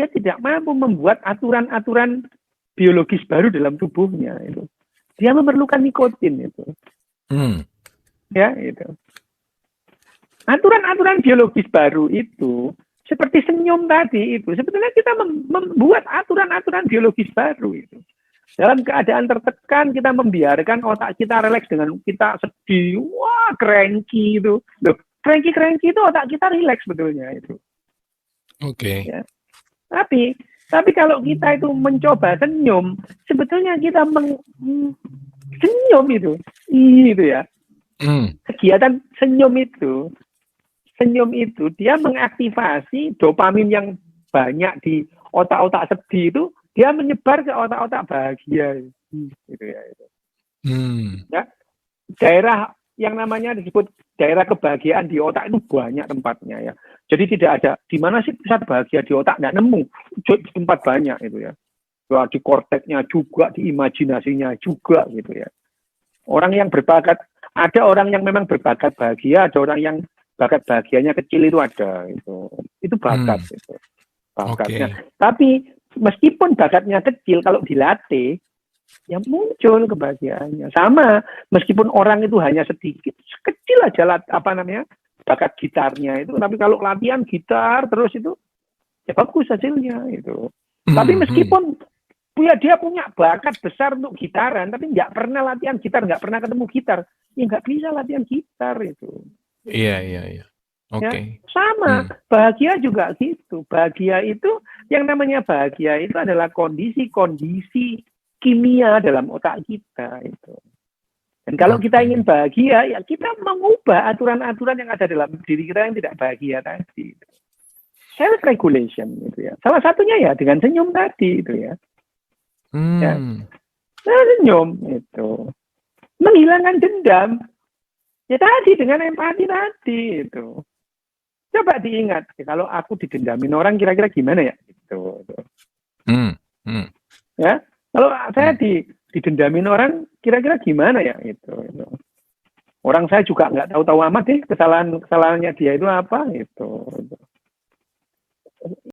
dia tidak mampu membuat aturan-aturan biologis baru dalam tubuhnya itu. Dia memerlukan nikotin itu. Ya, itu. Aturan-aturan biologis baru itu seperti senyum tadi itu. Sebetulnya kita membuat aturan-aturan biologis baru itu. Dalam keadaan tertekan kita membiarkan otak kita rileks dengan kita sedih, wah cranky itu. Loh, cranky itu otak kita rileks sebetulnya itu. Oke. Ya. Tapi kalau kita itu mencoba senyum, sebetulnya kita senyum itu ya. Kegiatan senyum itu dia mengaktifasi dopamin yang banyak di otak-otak sedih itu, dia menyebar ke otak-otak bahagia gitu ya itu. Ya. Daerah yang namanya disebut daerah kebahagiaan di otak itu banyak tempatnya ya. Jadi tidak ada di mana sih pusat bahagia di otak, nggak nemu. Di tempat banyak itu ya. Di korteknya juga, di imajinasinya juga gitu ya. Orang yang berbakat, ada orang yang memang berbakat bahagia, ada orang yang bakat bahagianya kecil itu ada itu bakat itu bakatnya. Okay. Tapi meskipun bakatnya kecil, kalau dilatih ya muncul kebahagiaannya. Sama meskipun orang itu hanya sedikit kecil aja bakat gitarnya itu, tapi kalau latihan gitar terus itu ya bagus hasilnya itu. Tapi meskipun dia punya bakat besar untuk gitaran, tapi nggak pernah latihan gitar, nggak pernah ketemu gitar, ya nggak bisa latihan gitar itu. Iya. Oke. Ya, sama, bahagia juga gitu. Bahagia itu, yang namanya bahagia itu adalah kondisi-kondisi kimia dalam otak kita itu. Dan kalau kita ingin bahagia, ya kita mengubah aturan-aturan yang ada dalam diri kita yang tidak bahagia tadi. Self regulation gitu ya. Salah satunya ya dengan senyum tadi itu ya. Ya. Nah, senyum itu menghilangkan dendam. Ya tadi dengan empati tadi itu. Coba diingat, kalau aku didendamin orang kira-kira gimana ya? Gitu. Ya, kalau saya didendamin orang kira-kira gimana ya? Gitu. Orang saya juga nggak tahu amat deh kesalahannya dia itu apa gitu.